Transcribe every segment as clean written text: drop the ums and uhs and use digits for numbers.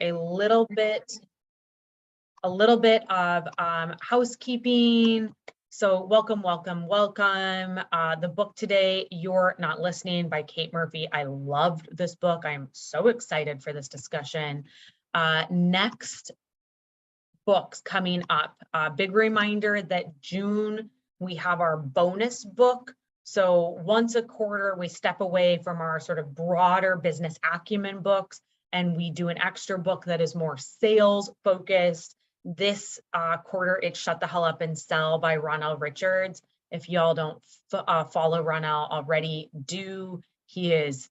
a little bit of housekeeping. So welcome. The book today, You're Not Listening by Kate Murphy. I loved this book. I'm so excited for this discussion. Next books coming up. Big reminder that June, we have our bonus book. So once a quarter, we step away from our sort of broader business acumen books, and we do an extra book that is more sales focused. This quarter, it's Shut the Hell Up and Sell by Ronell Richards. If y'all don't follow Ronell already, do. He's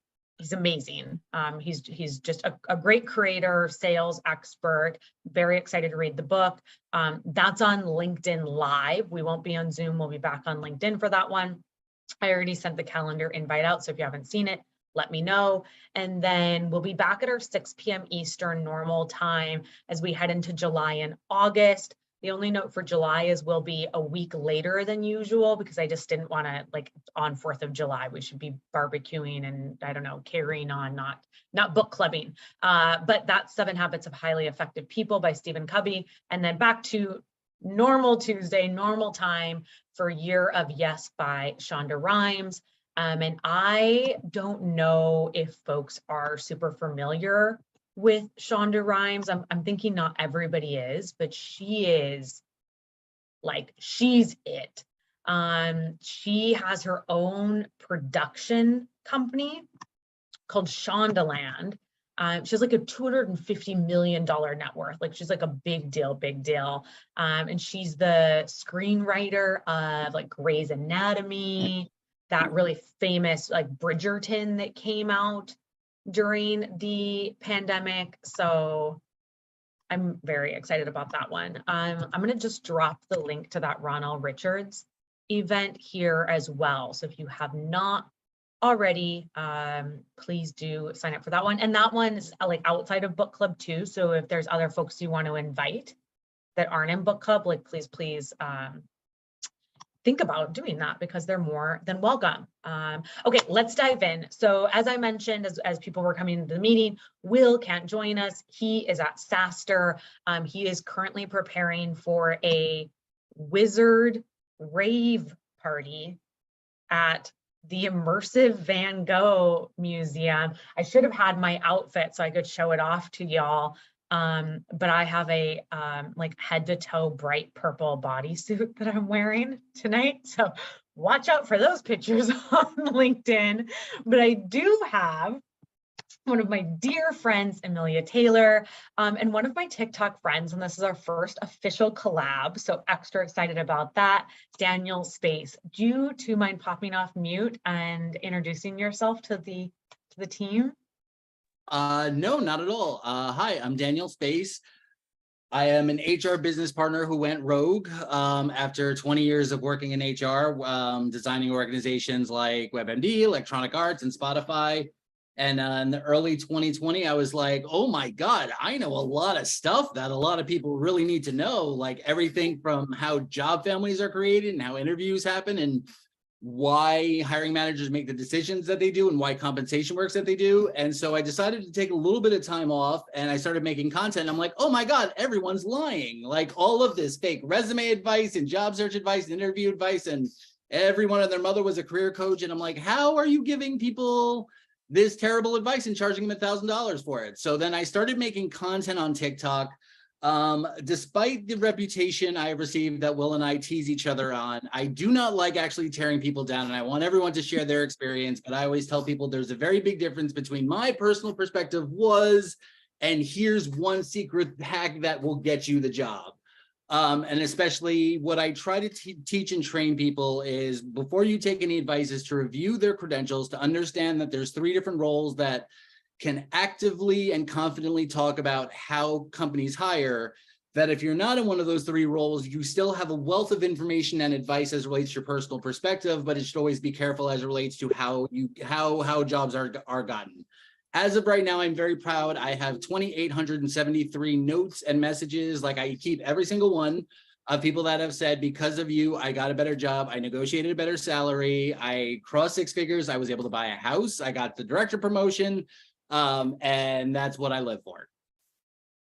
amazing. He's just a great creator, sales expert. Very excited to read the book. That's on LinkedIn Live. We won't be on Zoom. We'll be back on LinkedIn for that one. I already sent the calendar invite out, so if you haven't seen it, let me know. And then we'll be back at our 6 p.m. Eastern normal time as we head into July and August. The only note for July is we'll be a week later than usual because I just didn't want to, like, on 4th of July, we should be barbecuing and, I don't know, carrying on, not book clubbing. But that's 7 Habits of Highly Effective People by Stephen Covey. And then back to normal Tuesday, normal time for Year of Yes by Shonda Rhimes. And I don't know if folks are super familiar with Shonda Rhimes. I'm thinking not everybody is, but she is like, she's it. She has her own production company called Shondaland. She has like a $250 million net worth. Like, she's like a big deal. And she's the screenwriter of like Grey's Anatomy, that really famous like Bridgerton that came out during the pandemic. So I'm very excited about that one. I'm going to just drop the link to that Ronell Richards event here as well. So if you have not already, please do sign up for that one. And that one is like outside of book club too. So if there's other folks you want to invite that aren't in book club, like please think about doing that because they're more than welcome. Okay, let's dive in. So as I mentioned, as people were coming into the meeting, Will can't join us. He is at SaaStr. He is currently preparing for a wizard rave party at the Immersive Van Gogh Museum. I should have had my outfit so I could show it off to y'all. But I have a like head to toe bright purple bodysuit that I'm wearing tonight. So watch out for those pictures on LinkedIn. But I do have one of my dear friends, Amelia Taylor, and one of my TikTok friends, and this is our first official collab, so extra excited about that, Daniel Space. Do you mind popping off mute and introducing yourself to the team? No, not at all. Hi, I'm Daniel Space. I am an HR business partner who went rogue after 20 years of working in HR, designing organizations like WebMD, Electronic Arts, and Spotify. And in the early 2020, I was like, oh my God, I know a lot of stuff that a lot of people really need to know, like everything from how job families are created and how interviews happen and why hiring managers make the decisions that they do and why compensation works that they do. And so I decided to take a little bit of time off and I started making content. I'm like, oh my God, everyone's lying. Like all of this fake resume advice and job search advice and interview advice, and everyone and their mother was a career coach. And I'm like, how are you giving people this terrible advice and charging them $1,000 for it? So then I started making content on TikTok. Despite the reputation I have received that Will and I tease each other on, I do not like actually tearing people down, and I want everyone to share their experience. But I always tell people there's a very big difference between my personal perspective and here's one secret hack that will get you the job. And especially what I try to teach and train people is before you take any advice is to review their credentials, to understand that there's 3 different roles that can actively and confidently talk about how companies hire, that if you're not in one of those 3 roles, you still have a wealth of information and advice as relates to your personal perspective, but it should always be careful as it relates to how jobs are gotten. As of right now, I'm very proud. I have 2,873 notes and messages. Like I keep every single one of people that have said, because of you, I got a better job. I negotiated a better salary. I crossed 6 figures. I was able to buy a house. I got the director promotion. And that's what I live for.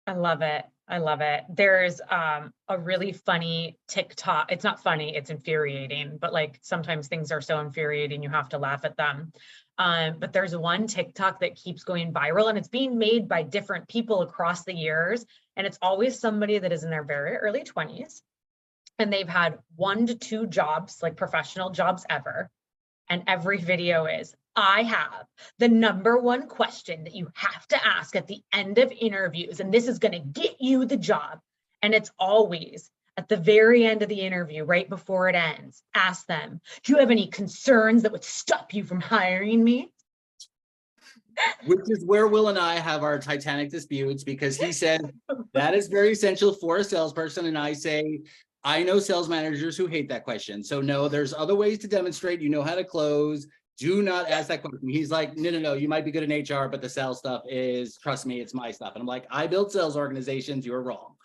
I love it. I love it. There's a really funny TikTok. It's not funny, it's infuriating, but like sometimes things are so infuriating you have to laugh at them. But there's one TikTok that keeps going viral and it's being made by different people across the years. And it's always somebody that is in their very early 20s and they've had 1 to 2 jobs, like professional jobs ever. And every video is, I have the number one question that you have to ask at the end of interviews, and this is going to get you the job. And it's always at the very end of the interview, right before it ends, ask them, do you have any concerns that would stop you from hiring me? Which is where Will and I have our Titanic disputes, because he says that is very essential for a salesperson. And I say, I know sales managers who hate that question. So no, there's other ways to demonstrate you know how to close. Do not ask that question. He's like, no, you might be good in HR, but the sales stuff is, trust me, it's my stuff. And I'm like, I build sales organizations, you're wrong.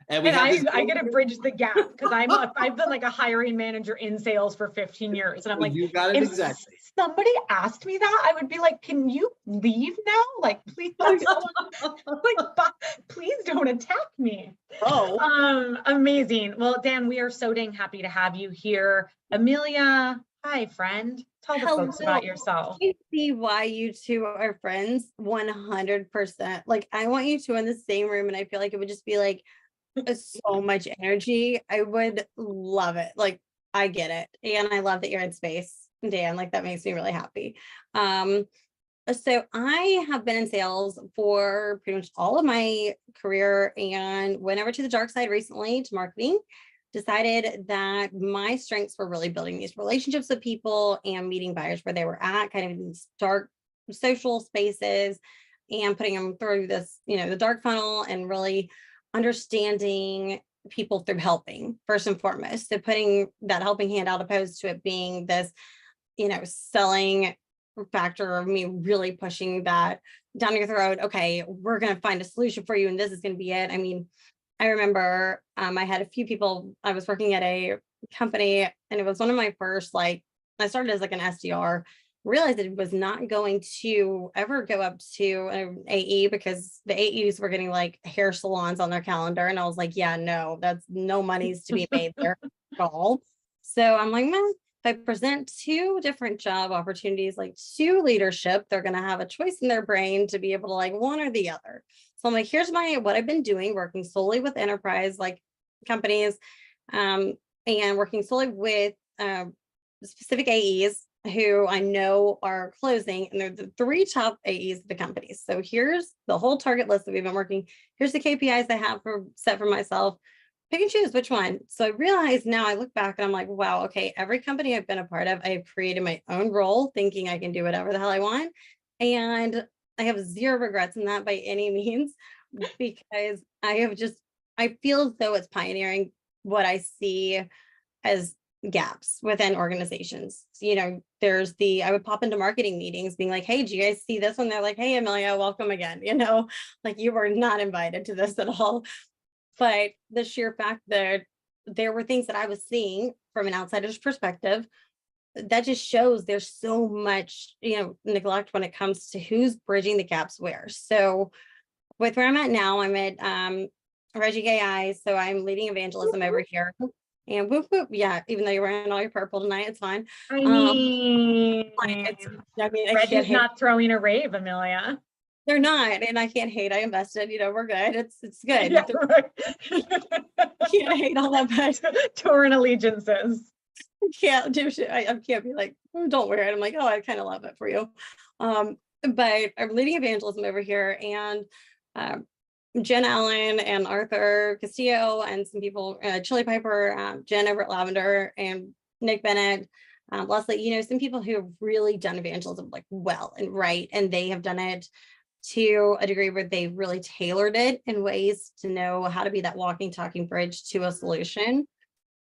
And we And have this. I get to bridge the gap because I've been like a hiring manager in sales for 15 years. And I'm like, you got it if exactly. somebody asked me that, I would be like, can you leave now? Like, please, like, please don't attack me. Oh, Amazing. Well, Dan, we are so dang happy to have you here. Amelia, hi, friend. Tell the folks about yourself. I see why you two are friends 100%. Like, I want you two in the same room, and I feel like it would just be like so much energy. I would love it. Like, I get it. And I love that you're in space, Dan. Like, that makes me really happy. So I have been in sales for pretty much all of my career and went over to the dark side recently to marketing. Decided that my strengths were really building these relationships with people and meeting buyers where they were at, kind of in these dark social spaces, and putting them through this, the dark funnel, and really understanding people through helping first and foremost. So putting that helping hand out, opposed to it being this, selling factor of me really pushing that down your throat. Okay, we're going to find a solution for you, and this is going to be it. I mean, I remember I had a few people, I was working at a company, and it was one of my first, I started as like an SDR, realized that it was not going to ever go up to an AE because the AEs were getting like hair salons on their calendar. And I was like, yeah, no, that's no money's to be made there at all. So I'm like, man, if I present 2 different job opportunities, like to leadership, they're going to have a choice in their brain to be able to like one or the other. So I'm like, here's what I've been doing, working solely with enterprise like companies, and working solely with specific AEs who I know are closing, and they're the 3 top AEs of the companies. So here's the whole target list that we've been working. Here's the KPIs I have set for myself. Pick and choose which one. So I realize now, I look back and I'm like, wow, okay, every company I've been a part of, I've created my own role thinking I can do whatever the hell I want. And I have 0 regrets in that by any means, because I feel as though it's pioneering what I see as gaps within organizations. I would pop into marketing meetings being like, hey, do you guys see this one? They're like, hey, Amelia, welcome again. Like, you were not invited to this at all. But the sheer fact that there were things that I was seeing from an outsider's perspective, that just shows there's so much, neglect when it comes to who's bridging the gaps where. So with where I'm at now, I'm at Reggie AI. So I'm leading evangelism over here. And whoop, whoop. Yeah, even though you're wearing all your purple tonight, it's fine. I mean, Reggie's not throwing a rave, Amelia. They're not, and I can't hate. I invested, we're good. It's good. Yeah, right. Can't hate all that much. Torn allegiances. Can't do shit. I can't be like, oh, don't wear it. I'm like, oh, I kind of love it for you. But I'm leading evangelism over here, and Jen Allen and Arthur Castillo and some people, Chili Piper, Jen over at Lavender, and Nick Bennett, Leslie, some people who have really done evangelism like well and right, and they have done it to a degree where they really tailored it in ways to know how to be that walking, talking bridge to a solution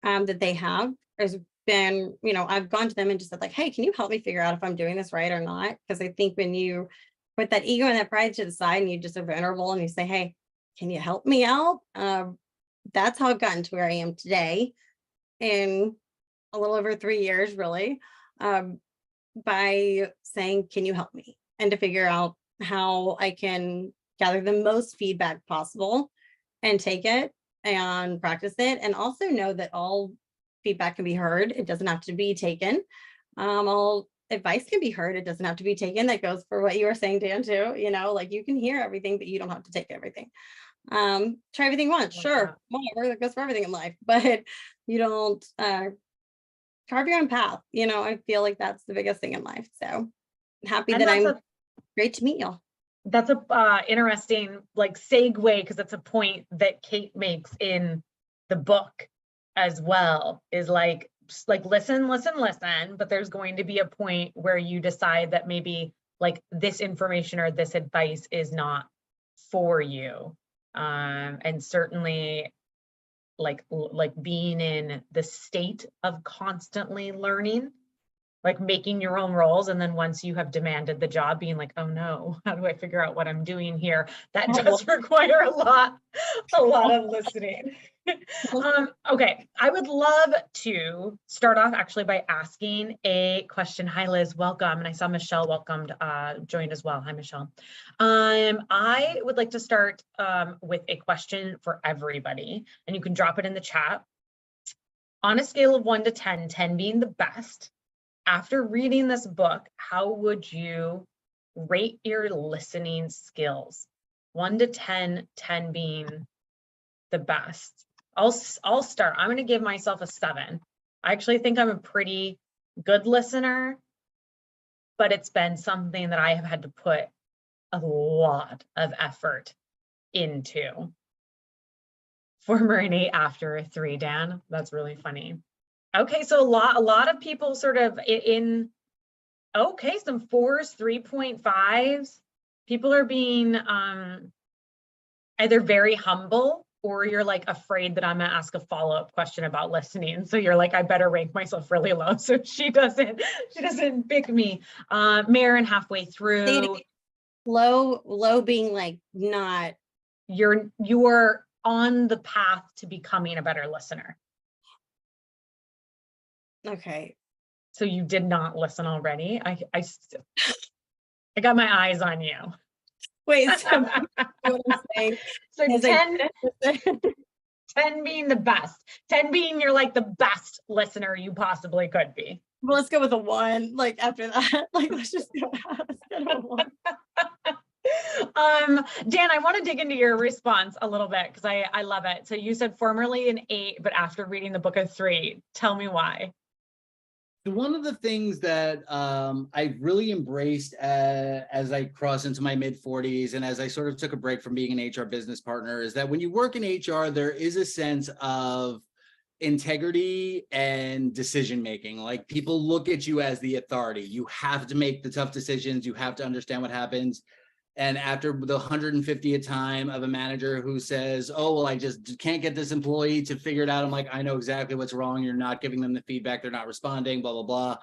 that they have. There's been, I've gone to them and just said like, hey, can you help me figure out if I'm doing this right or not? Because I think when you put that ego and that pride to the side and you just are vulnerable and you say, hey, can you help me out? That's how I've gotten to where I am today in a little over 3 years, really, by saying, can you help me? And to figure out how I can gather the most feedback possible and take it and practice it. And also know that all feedback can be heard. It doesn't have to be taken. All advice can be heard. It doesn't have to be taken. That goes for what you were saying, Dan, too. You know, like you can hear everything, but you don't have to take everything. Try everything once, Love sure, that. whatever, that goes for everything in life, but you don't carve your own path. You know, I feel like that's the biggest thing in life. So happy And that that's I'm a great to meet y'all. that's a interesting like segue, because that's a point that Kate makes in the book as well, is like just like listen, but there's going to be a point where you decide that maybe like this information or this advice is not for you. And certainly like being in the state of constantly learning, like making your own roles, and then once you have demanded the job, being like, oh no, how do I figure out what I'm doing here? That does require a lot of listening. Okay, I would love to start off actually by asking a question. Hi Liz, welcome. And I saw Michelle welcomed, joined as well. Hi Michelle. I would like to start with a question for everybody, and you can drop it in the chat. On a scale of 1 to 10, 10 being the best, after reading this book, how would you rate your listening skills? 1 to 10, 10 being the best. I'll start. I'm going to give myself a 7. I actually think I'm a pretty good listener, but it's been something that I have had to put a lot of effort into. Former an 8, after a 3, Dan. That's really funny. Okay, so a lot of people sort of in okay, some 4s, 3.5s. People are being either very humble, or you're like afraid that I'm gonna ask a follow-up question about listening. So you're like, I better rank myself really low so she doesn't pick me. Marin halfway through. Low being like not. You're on the path to becoming a better listener. Okay. So you did not listen already. I got my eyes on you. Wait, so what I'm saying. So is 10 being the best. 10 being you're like the best listener you possibly could be. Well, let's go with a 1. Like after that, like let's go with a 1. Dan, I want to dig into your response a little bit because I love it. So you said formerly an 8, but after reading the book a 3. Tell me why. One of the things that I really embraced as I crossed into my mid-40s and as I sort of took a break from being an HR business partner is that when you work in HR, there is a sense of integrity and decision making. Like people look at you as the authority. You have to make the tough decisions. You have to understand what happens. And after the 150th time of a manager who says, oh, well, I just can't get this employee to figure it out. I'm like, I know exactly what's wrong. You're not giving them the feedback. They're not responding, blah, blah, blah.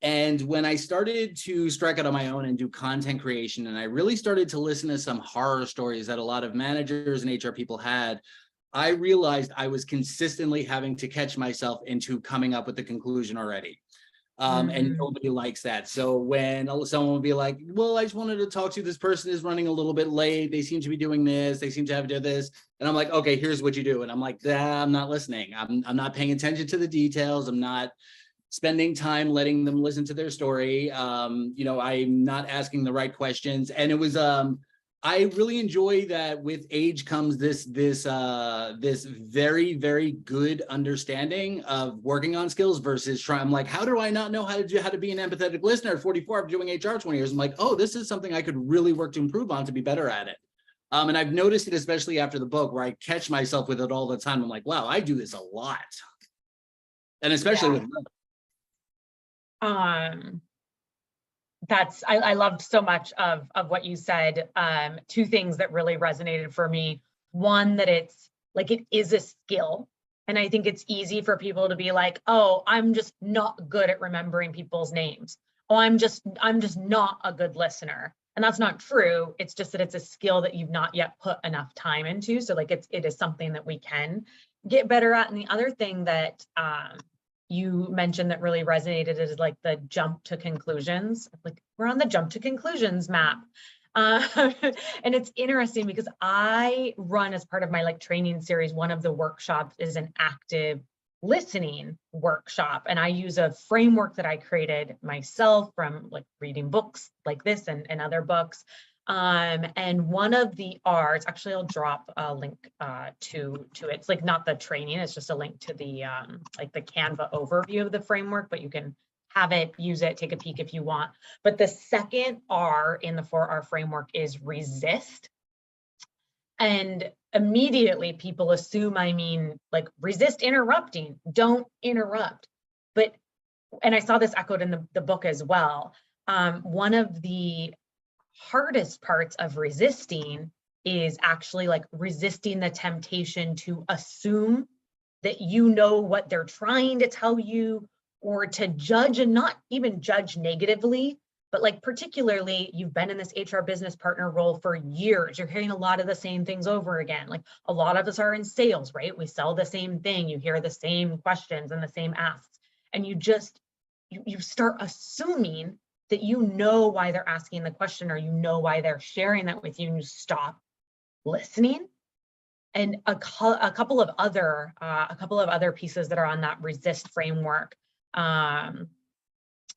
And when I started to strike out on my own and do content creation, and I really started to listen to some horror stories that a lot of managers and HR people had, I realized I was consistently having to catch myself into coming up with the conclusion already. And nobody likes that. So when someone will be like, well, I just wanted to talk to you. This person is running a little bit late. They seem to be doing this. They seem to have to do this. And I'm like, okay, here's what you do. And I'm like, I'm not listening. I'm not paying attention to the details. I'm not spending time letting them listen to their story. I'm not asking the right questions. And it was, I really enjoy that with age comes this very, very good understanding of working on skills versus trying. I'm like, how do I not know how to be an empathetic listener at 44 after doing HR 20 years? I'm like, oh, this is something I could really work to improve on to be better at it. And I've noticed it, especially after the book, where I catch myself with it all the time. I'm like, wow, I do this a lot. And especially with I loved so much of what you said. 2 things that really resonated for me. One, that it's like it is a skill. And I think it's easy for people to be like, oh, I'm just not good at remembering people's names. Oh, I'm just not a good listener. And that's not true. It's just that it's a skill that you've not yet put enough time into. So like it is something that we can get better at. And the other thing that you mentioned that really resonated is like the jump to conclusions. Like we're on the jump to conclusions map. And it's interesting because I run, as part of my like training series, one of the workshops is an active listening workshop. And I use a framework that I created myself from like reading books like this and other books. And one of the R's, actually, I'll drop a link to it. It's like not the training, it's just a link to the like the Canva overview of the framework, but you can have it, use it, take a peek if you want. But the second R in the 4R framework is resist. And immediately people assume I mean like resist interrupting, don't interrupt. But, and I saw this echoed in the book as well. One of the hardest parts of resisting is actually like resisting the temptation to assume that you know what they're trying to tell you, or to judge, and not even judge negatively, but like particularly you've been in this HR business partner role for years. You're hearing a lot of the same things over again. Like a lot of us are in sales, right? We sell the same thing. You hear the same questions and the same asks, and you just, you start assuming that you know why they're asking the question, or you know why they're sharing that with you, and you stop listening. And a couple of other pieces that are on that resist framework. And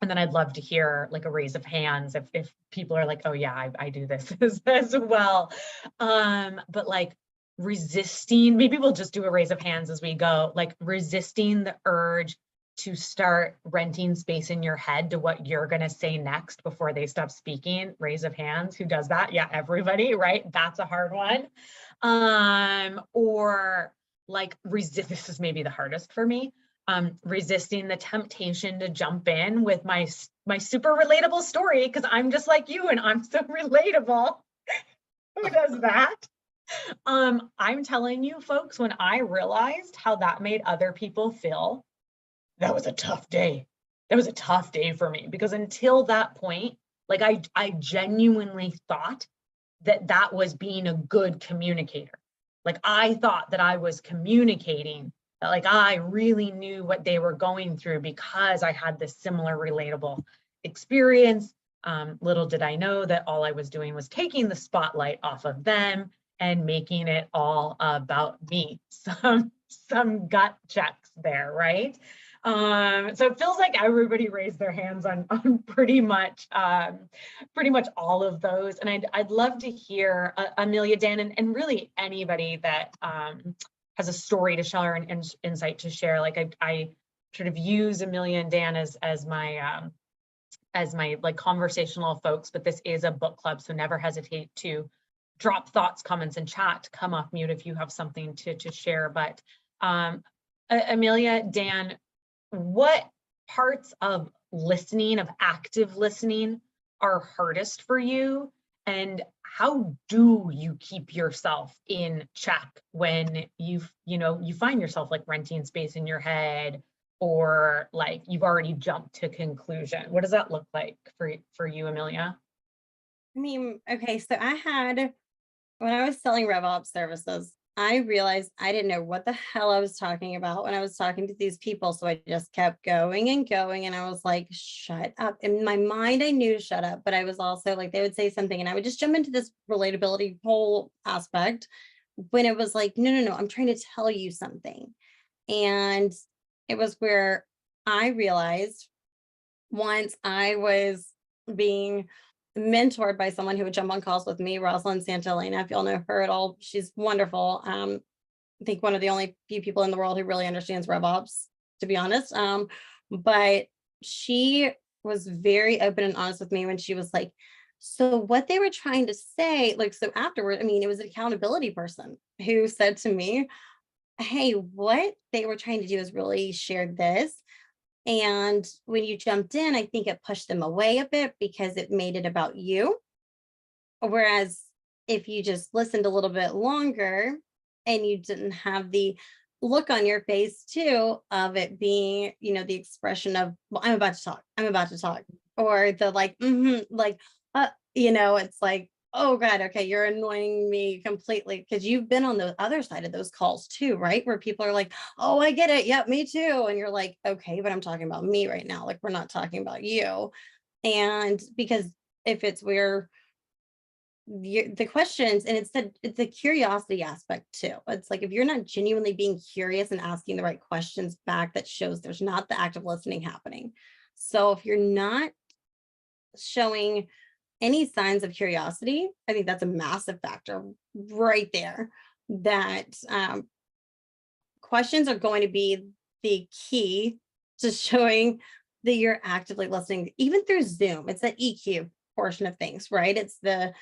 then I'd love to hear like a raise of hands if people are like, oh yeah, I do this as well. But like resisting, maybe we'll just do a raise of hands as we go, like resisting the urge to start renting space in your head to what you're going to say next before they stop speaking. Raise of hands. Who does that? Yeah, everybody, right? That's a hard one. Or like resist, this is maybe the hardest for me. Resisting the temptation to jump in with my super relatable story, because I'm just like you and I'm so relatable. Who does that? I'm telling you folks, when I realized how that made other people feel, that was a tough day. That was a tough day for me, because until that point, like I genuinely thought that was being a good communicator. Like I thought that I was communicating, that like I really knew what they were going through because I had this similar relatable experience. Little did I know that all I was doing was taking the spotlight off of them and making it all about me. Some gut checks there, right? So it feels like everybody raised their hands on pretty much all of those. And I'd love to hear Amelia, Dan, and really anybody that has a story to share and insight to share. Like I sort of use Amelia and Dan as my like conversational folks, but this is a book club, so never hesitate to drop thoughts, comments, and chat. Come off mute if you have something to share. But Amelia, Dan, what parts of listening, of active listening, are hardest for you? And how do you keep yourself in check when you find yourself like renting space in your head, or like you've already jumped to conclusion? What does that look like for you, Amelia? I mean, okay, so when I was selling RevOps services, I realized I didn't know what the hell I was talking about when I was talking to these people. So I just kept going and going. And I was like, shut up. In my mind, I knew to shut up, but I was also like, they would say something and I would just jump into this relatability whole aspect when it was like, no, I'm trying to tell you something. And it was where I realized, once I was being mentored by someone who would jump on calls with me, Rosalind Santelena, if y'all know her at all, she's wonderful. I think one of the only few people in the world who really understands RevOps, to be honest. But she was very open and honest with me when she was like, so what they were trying to say, like, so afterward, I mean, it was an accountability person who said to me, hey, what they were trying to do is really share this. And when you jumped in, I think it pushed them away a bit because it made it about you. Whereas if you just listened a little bit longer and you didn't have the look on your face too of it being, the expression of, well, I'm about to talk, or the like, it's like, oh God, okay, you're annoying me completely, because you've been on the other side of those calls too, right? Where people are like, oh, I get it. Yep, me too. And you're like, okay, but I'm talking about me right now. Like, we're not talking about you. And because if it's where the questions, and it's the curiosity aspect too. It's like if you're not genuinely being curious and asking the right questions back, that shows there's not the active listening happening. So if you're not showing any signs of curiosity, I think that's a massive factor right there. That questions are going to be the key to showing that you're actively listening, even through Zoom. It's the EQ portion of things, right? It's the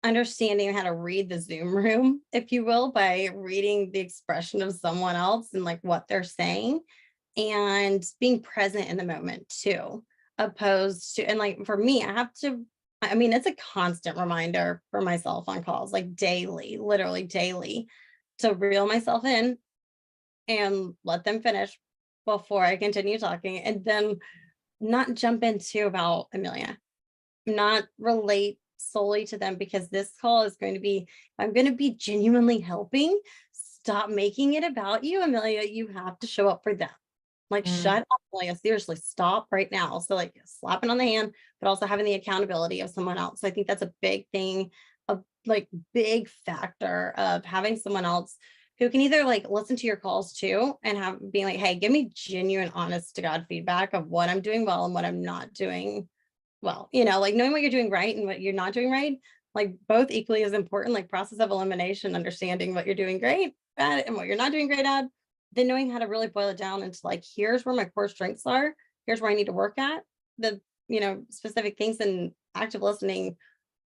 understanding how to read the Zoom room, if you will, by reading the expression of someone else and like what they're saying, and being present in the moment too, opposed to, and like for me, I mean, it's a constant reminder for myself on calls, like daily, literally daily, to reel myself in and let them finish before I continue talking, and then not jump into about Amelia, not relate solely to them, because this call is going to be, I'm going to be genuinely helping. Stop making it about you, Amelia. You have to show up for them. Like, shut up, Amelia. Seriously, stop right now. So, like, slapping on the hand, but also having the accountability of someone else. I think that's a big thing, a like big factor of having someone else who can either like listen to your calls too and have being like, hey, give me genuine, honest to God feedback of what I'm doing well and what I'm not doing well, like knowing what you're doing right and what you're not doing right, like both equally as important, like process of elimination, understanding what you're doing great at and what you're not doing great at, then knowing how to really boil it down into like, here's where my core strengths are, here's where I need to work at, the, specific things. And active listening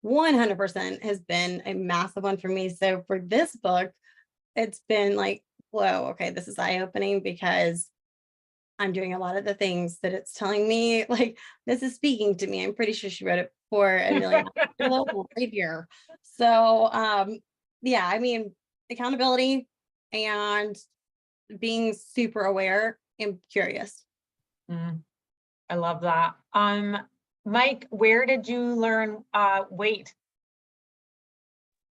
100% has been a massive one for me. So for this book, it's been like, whoa, okay, this is eye-opening, because I'm doing a lot of the things that it's telling me, like, this is speaking to me. I'm pretty sure she wrote it for Amelia right here. So, yeah, I mean, accountability and being super aware and curious. I love that. Mike, where did you learn wait?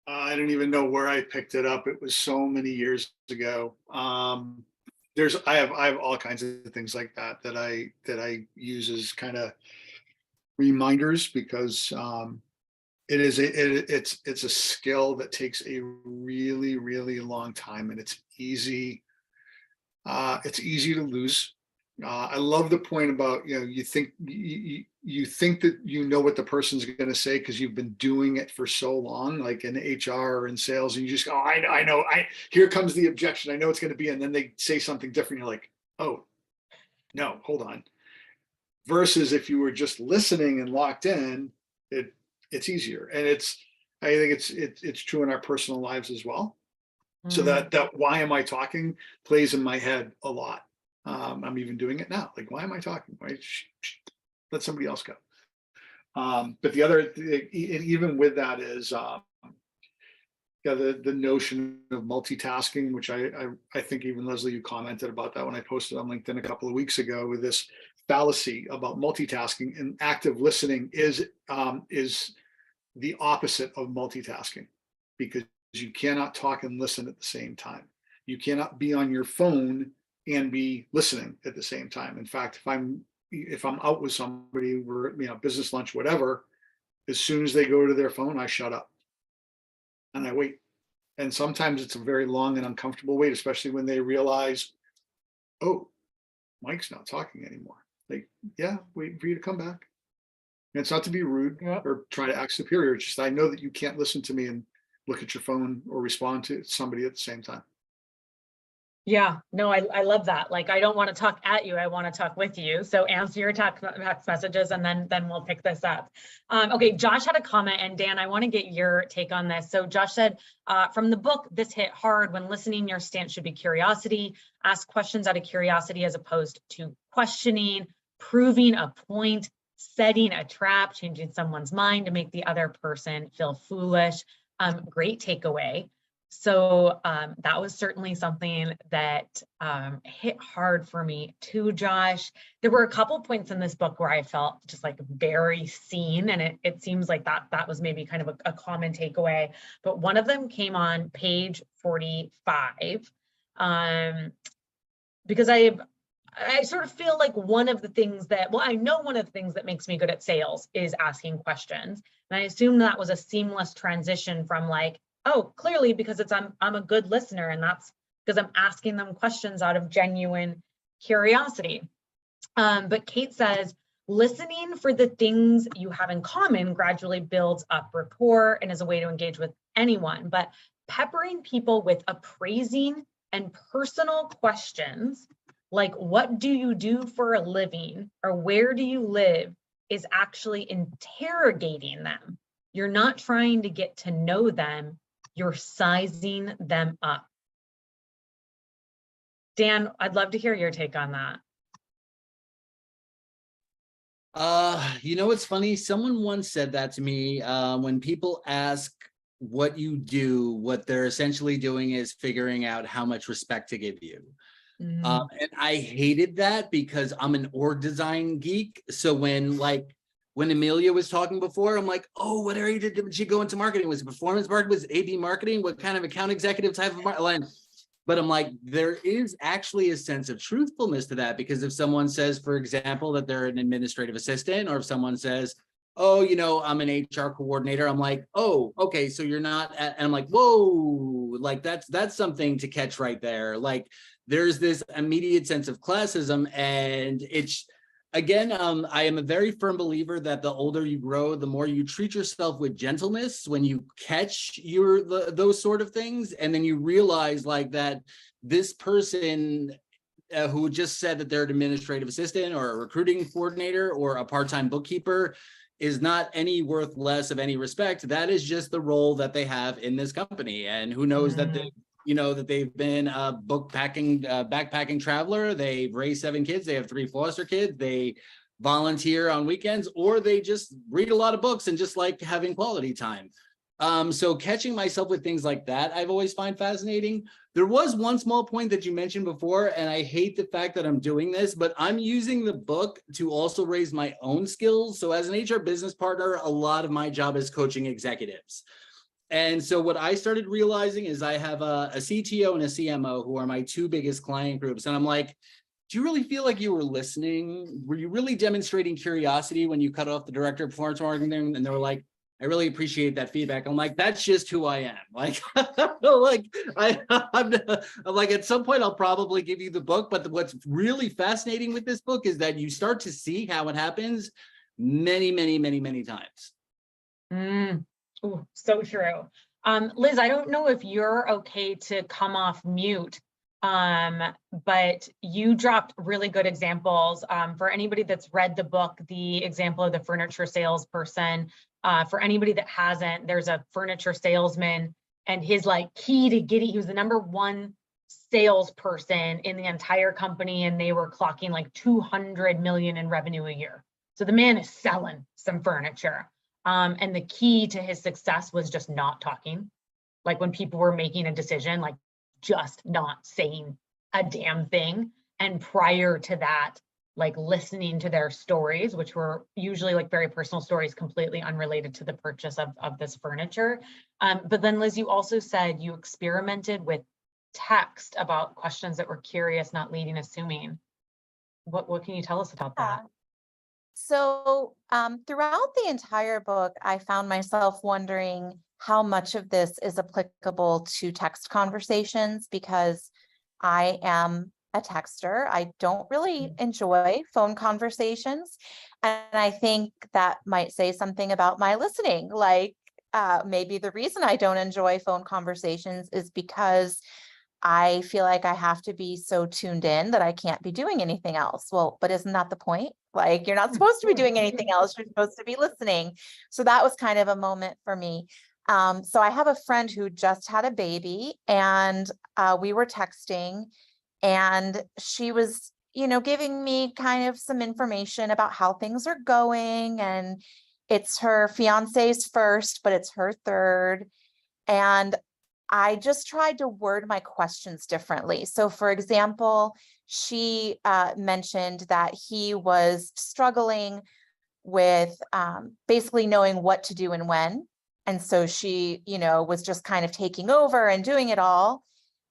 I don't even know where I picked it up. It was so many years ago. I have all kinds of things like that I use as kind of reminders, because it's a skill that takes a really, really long time, and it's easy to lose. I love the point about, you think that you know what the person's going to say because you've been doing it for so long, like in HR or in sales, and you just go, I know, here comes the objection, I know it's going to be, and then they say something different. You're like, oh no, hold on. Versus if you were just listening and locked in, it's easier, and I think it's true in our personal lives as well. So that why am I talking plays in my head a lot. I'm even doing it now. Like, why am I talking? Why let somebody else go? But the other, even with that, is the notion of multitasking, which I think even Leslie, you commented about that when I posted on LinkedIn a couple of weeks ago, with this fallacy about multitasking, and active listening is the opposite of multitasking, because you cannot talk and listen at the same time. You cannot be on your phone and be listening at the same time. In fact, if I'm out with somebody, we're, business lunch, whatever, as soon as they go to their phone, I shut up and I wait. And sometimes it's a very long and uncomfortable wait, especially when they realize, oh, Mike's not talking anymore. Like, yeah, waiting for you to come back. And it's not to be rude or try to act superior. It's just, I know that you can't listen to me and look at your phone or respond to somebody at the same time. Yeah, no, I love that. Like, I don't want to talk at you. I want to talk with you. So answer your text messages, and then we'll pick this up. Okay, Josh had a comment, and Dan, I want to get your take on this. So Josh said, from the book, this hit hard. When listening, your stance should be curiosity. Ask questions out of curiosity as opposed to questioning, proving a point, setting a trap, changing someone's mind to make the other person feel foolish. Great takeaway. So that was certainly something that hit hard for me too, Josh. There were a couple points in this book where I felt just like very seen, and it seems like that was maybe kind of a common takeaway. But one of them came on page 45, because I sort of feel like one of the things that, well, I know one of the things that makes me good at sales is asking questions. And I assume that was a seamless transition from like, oh, clearly because I'm a good listener, and that's because I'm asking them questions out of genuine curiosity. But Kate says, listening for the things you have in common gradually builds up rapport and is a way to engage with anyone. But peppering people with appraising and personal questions, like what do you do for a living or where do you live, is actually interrogating them. You're not trying to get to know them, you're sizing them up. Dan, I'd love to hear your take on that. You know, what's funny? Someone once said that to me. When people ask what you do, what they're essentially doing is figuring out how much respect to give you. And I hated that because I'm an org design geek. So when Amelia was talking before, I'm like, oh, what area did she go into marketing? Was it performance marketing? Was it AB marketing? What kind of account executive type of marketing? But I'm like, there is actually a sense of truthfulness to that, because if someone says, for example, that they're an administrative assistant, or if someone says, oh, you know, I'm an HR coordinator, I'm like, oh, okay, so you're not, and I'm like, whoa, like that's something to catch right there. Like there's this immediate sense of classism, and it's, again, I am a very firm believer that the older you grow, the more you treat yourself with gentleness when you catch those sort of things. And then you realize like that this person who just said that they're an administrative assistant or a recruiting coordinator or a part-time bookkeeper is not any worth less of any respect. That is just the role that they have in this company. And who knows that they, you know, that they've been a backpacking traveler, they've raised 7 kids, they have 3 foster kids, they volunteer on weekends, or they just read a lot of books and just like having quality time. So catching myself with things like that, I've always find fascinating. There was one small point that you mentioned before, and I hate the fact that I'm doing this, but I'm using the book to also raise my own skills. So as an HR business partner, a lot of my job is coaching executives. And so what I started realizing is I have a CTO and a CMO who are my 2 biggest client groups. And I'm like, do you really feel like you were listening? Were you really demonstrating curiosity when you cut off the director of performance marketing? And they were like, I really appreciate that feedback. I'm like, that's just who I am. Like, I'm like, at some point I'll probably give you the book. But what's really fascinating with this book is that you start to see how it happens many, many, many, many times. Ooh, so true. Liz, I don't know if you're okay to come off mute, but you dropped really good examples. For anybody that's read the book, the example of the furniture salesperson, for anybody that hasn't, there's a furniture salesman, and his like key to getting, he was the #1 salesperson in the entire company, and they were clocking like 200 million in revenue a year. So the man is selling some furniture. And the key to his success was just not talking. Like when people were making a decision, like just not saying a damn thing. And prior to that, like listening to their stories, which were usually like very personal stories, completely unrelated to the purchase of this furniture. But then Liz, you also said you experimented with text about questions that were curious, not leading, assuming. What can you tell us about that? So throughout the entire book, I found myself wondering how much of this is applicable to text conversations, because I am a texter. I don't really enjoy phone conversations. And I think that might say something about my listening. Like maybe the reason I don't enjoy phone conversations is because I feel like I have to be so tuned in that I can't be doing anything else. Well, but isn't that the point? Like, you're not supposed to be doing anything else. You're supposed to be listening. So that was kind of a moment for me. So I have a friend who just had a baby, and we were texting, and she was, you know, giving me kind of some information about how things are going. And it's her fiance's first, but it's her third. And I just tried to word my questions differently. So for example, she mentioned that he was struggling with basically knowing what to do and when. And so she, you know, was just kind of taking over and doing it all.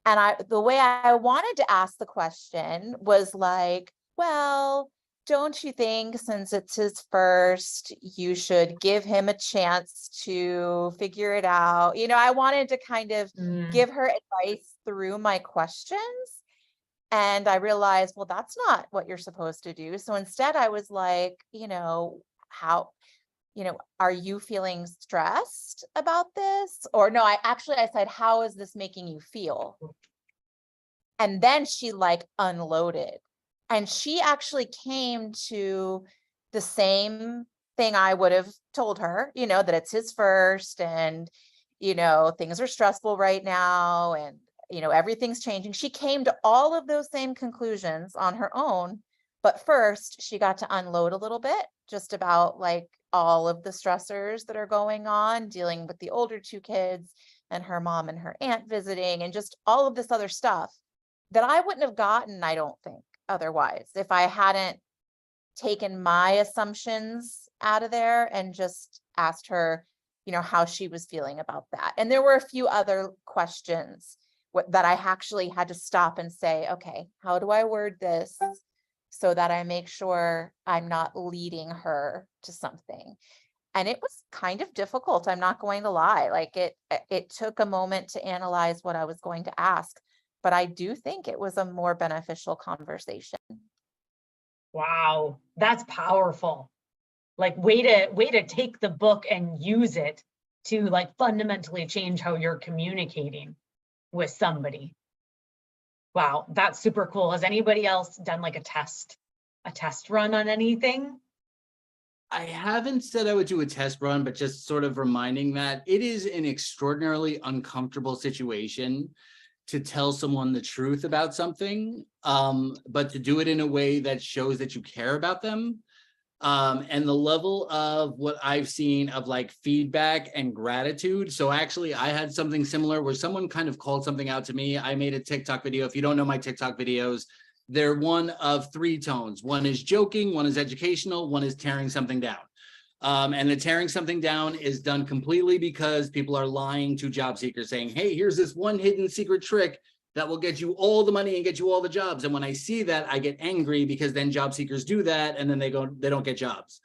And the way I wanted to ask the question was like, well, don't you think since it's his first, you should give him a chance to figure it out? You know, I wanted to kind of give her advice through my questions. And I realized, well, that's not what you're supposed to do. So instead I was like, are you feeling stressed about this? Or no, I said, how is this making you feel? And then she like unloaded. And she actually came to the same thing I would have told her, that it's his first and, things are stressful right now and, everything's changing. She came to all of those same conclusions on her own. But first, she got to unload a little bit just about like all of the stressors that are going on, dealing with the older two kids and her mom and her aunt visiting and just all of this other stuff that I wouldn't have gotten, I don't think, otherwise, if I hadn't taken my assumptions out of there and just asked her, how she was feeling about that. And there were a few other questions that I actually had to stop and say, okay, how do I word this so that I make sure I'm not leading her to something? And it was kind of difficult. I'm not going to lie. Like it took a moment to analyze what I was going to ask, but I do think it was a more beneficial conversation. Wow, that's powerful. Like way to take the book and use it to like fundamentally change how you're communicating with somebody. Wow, that's super cool. Has anybody else done like a test run on anything? I haven't said I would do a test run, but just sort of reminding that it is an extraordinarily uncomfortable situation to tell someone the truth about something, but to do it in a way that shows that you care about them. And the level of what I've seen of like feedback and gratitude. So actually I had something similar where someone kind of called something out to me. I made a TikTok video. If you don't know my TikTok videos, they're one of three tones. One is joking, one is educational, one is tearing something down. And the tearing something down is done completely because people are lying to job seekers saying, hey, here's this one hidden secret trick that will get you all the money and get you all the jobs. And when I see that, I get angry because then job seekers do that and then they don't get jobs.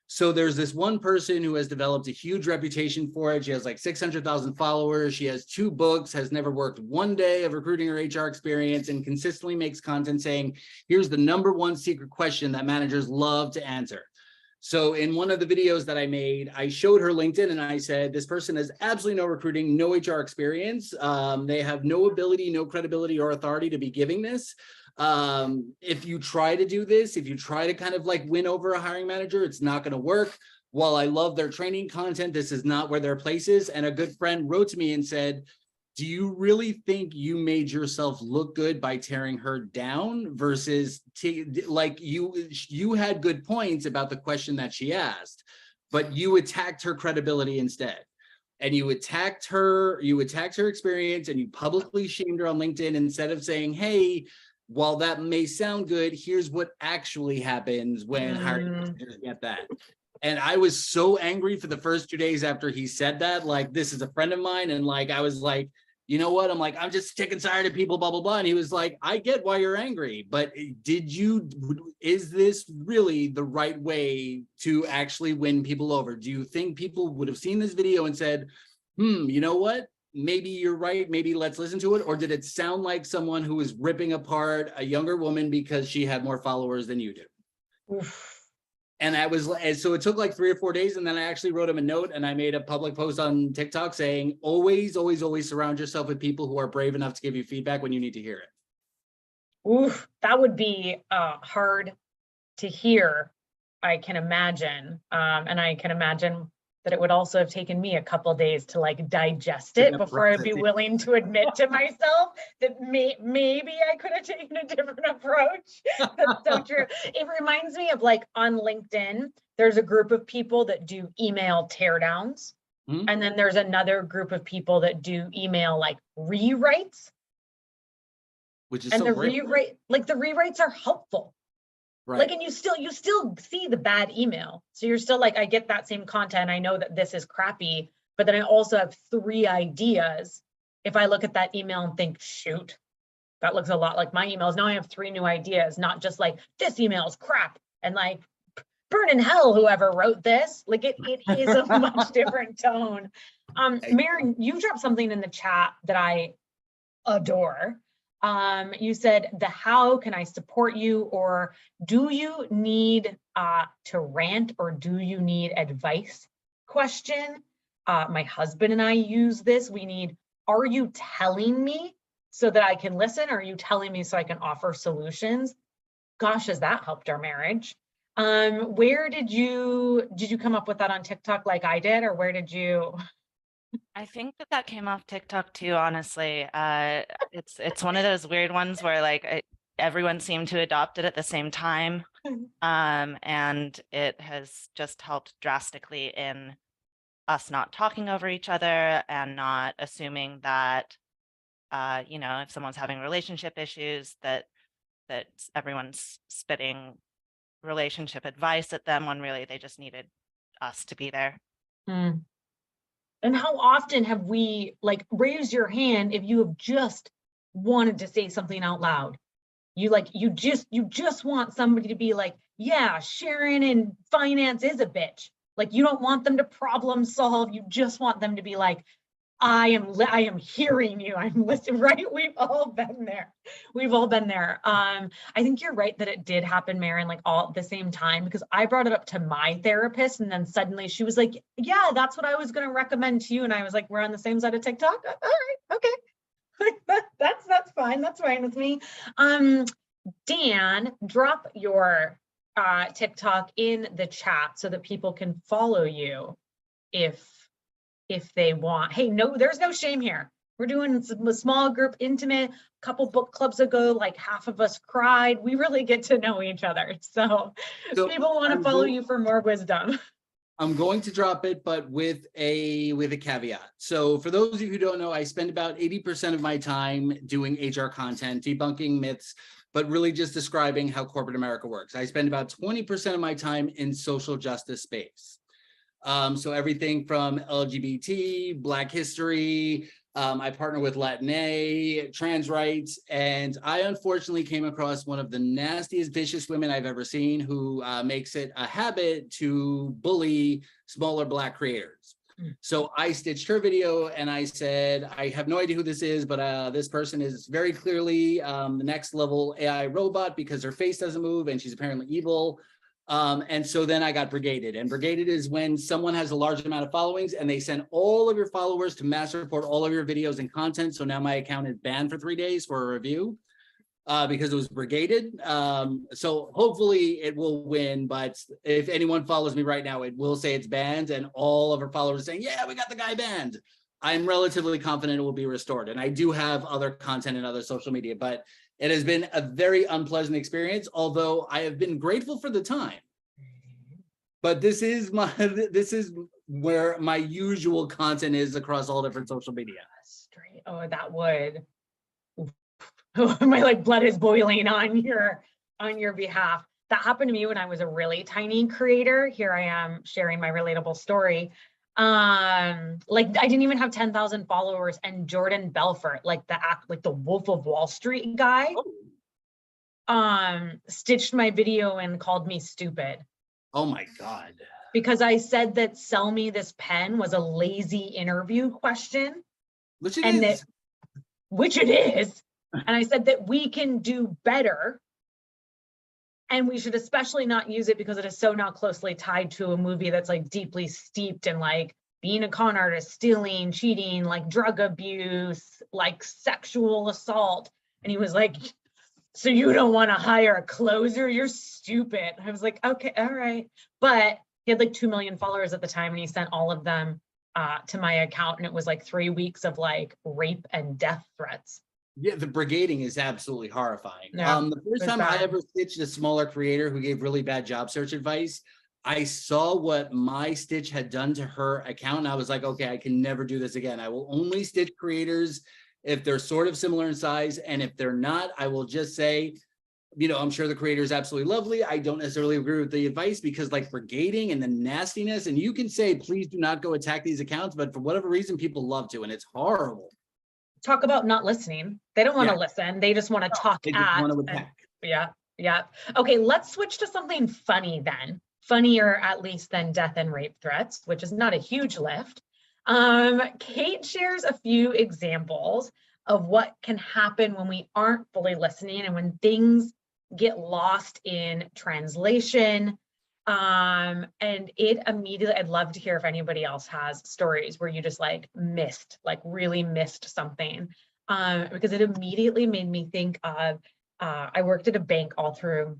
So there's this one person who has developed a huge reputation for it. She has like 600,000 followers. She has 2 books, has never worked one day of recruiting or HR experience, and consistently makes content saying, here's the #1 secret question that managers love to answer. So in one of the videos that I made, I showed her LinkedIn and I said, this person has absolutely no recruiting, no HR experience. They have no ability, no credibility or authority to be giving this. If you try to do this, if you try to kind of like win over a hiring manager, it's not going to work. While I love their training content, this is not where their place is. And a good friend wrote to me and said, do you really think you made yourself look good by tearing her down versus like you had good points about the question that she asked, but you attacked her credibility instead. And you attacked her experience and you publicly shamed her on LinkedIn instead of saying, hey, while that may sound good, here's what actually happens when hiring managers get that. And I was so angry for the first 2 days after he said that, like, this is a friend of mine. And like, I was like, you know what? I'm like, I'm just sick and tired of people, blah, blah, blah. And he was like, I get why you're angry, but is this really the right way to actually win people over? Do you think people would have seen this video and said, you know what? Maybe you're right. Maybe let's listen to it. Or did it sound like someone who was ripping apart a younger woman because she had more followers than you do? Oof. And so it took like 3 or 4 days. And then I actually wrote him a note and I made a public post on TikTok saying, always, always, always surround yourself with people who are brave enough to give you feedback when you need to hear it. Oof, that would be hard to hear, I can imagine. And I can imagine that it would also have taken me a couple days to like digest it before I'd be willing to admit to myself that maybe I could have taken a different approach. That's so true. It reminds me of like on LinkedIn, there's a group of people that do email teardowns. And then there's another group of people that do email like rewrites. Which is and so the great. the rewrites are helpful. Right. Like, and you still see the bad email. So you're still like, I get that same content. I know that this is crappy, but then I also have 3 ideas if I look at that email and think, shoot, that looks a lot like my emails. Now I have 3 new ideas, not just like this email is crap and like burn in hell, whoever wrote this. Like it is a much different tone. Maren, you dropped something in the chat that I adore. You said the how can I support you, or do you need to rant, or do you need advice question. My husband and I use this. We need, are you telling me so that I can listen? Or are you telling me so I can offer solutions? Gosh, has that helped our marriage? Where did you come up with that on TikTok like I did, or where did you? I think that came off TikTok too, honestly. It's one of those weird ones where like everyone seemed to adopt it at the same time. And it has just helped drastically in us not talking over each other and not assuming that, you know, if someone's having relationship issues, that everyone's spitting relationship advice at them when really they just needed us to be there. And how often have we, like, raise your hand if you have just wanted to say something out loud? You just want somebody to be like, yeah, Sharon in finance is a bitch. Like, you don't want them to problem solve. You just want them to be like, I am hearing you. I'm listening, right? We've all been there. We've all been there. I think you're right that it did happen, Maren, like all at the same time, because I brought it up to my therapist and then suddenly she was like, yeah, that's what I was going to recommend to you. And I was like, we're on the same side of TikTok. All right. Okay. That's fine. That's fine with me. Dan, drop your TikTok in the chat so that people can follow you if they want. Hey, no, there's no shame here. We're doing a small group, intimate. A couple book clubs ago, like half of us cried. We really get to know each other. So people want to follow you for more wisdom. I'm going to drop it, but with a caveat. So for those of you who don't know, I spend about 80% of my time doing HR content, debunking myths, but really just describing how corporate America works. I spend about 20% of my time in social justice space. So everything from LGBT, Black history, I partner with Latina, trans rights, and I unfortunately came across one of the nastiest, vicious women I've ever seen who makes it a habit to bully smaller Black creators. So I stitched her video and I said, I have no idea who this is, but this person is very clearly the next level AI robot because her face doesn't move and she's apparently evil. And so then I got brigaded, and brigaded is when someone has a large amount of followings and they send all of your followers to mass report all of your videos and content. So now my account is banned for 3 days for a review because it was brigaded. So hopefully it will win, but if anyone follows me right now, it will say it's banned and all of our followers saying, yeah, we got the guy banned. I'm relatively confident it will be restored. And I do have other content and other social media, but it has been a very unpleasant experience, although I have been grateful for the time. But this is where my usual content is across all different social media. Straight. Oh, that would. My like blood is boiling on your behalf. That happened to me when I was a really tiny creator. Here I am sharing my relatable story. Like I didn't even have 10,000 followers, and Jordan Belfort, like the Wolf of Wall Street guy, stitched my video and called me stupid. Oh my God. Because I said that sell me this pen was a lazy interview question. Which it is. Which it is. And I said that we can do better. And we should especially not use it because it is so now closely tied to a movie that's like deeply steeped in like being a con artist, stealing, cheating, like drug abuse, like sexual assault. And he was like, so you don't want to hire a closer? You're stupid. I was like, okay, all right. But he had like 2 million followers at the time, and he sent all of them to my account. And it was like 3 weeks of like rape and death threats. Yeah, the brigading is absolutely horrifying. Yeah, The first time I ever stitched a smaller creator who gave really bad job search advice, I saw what my stitch had done to her account, and I was like, okay, I can never do this again. I will only stitch creators if they're sort of similar in size, and if they're not, I will just say, you know, I'm sure the creator is absolutely lovely. I don't necessarily agree with the advice because like brigading and the nastiness, and you can say, please do not go attack these accounts, but for whatever reason, people love to, and it's horrible. talk about not listening. They don't want to Yeah. listen. They just want to talk They just at. want to and- attack. Yeah, yeah. Okay, let's switch to something funny then. Funnier at least than death and rape threats, which is not a huge lift. Kate shares a few examples of what can happen when we aren't fully listening and when things get lost in translation. And it immediately, I'd love to hear if anybody else has stories where you just like really missed something. Because it immediately made me think of, I worked at a bank all through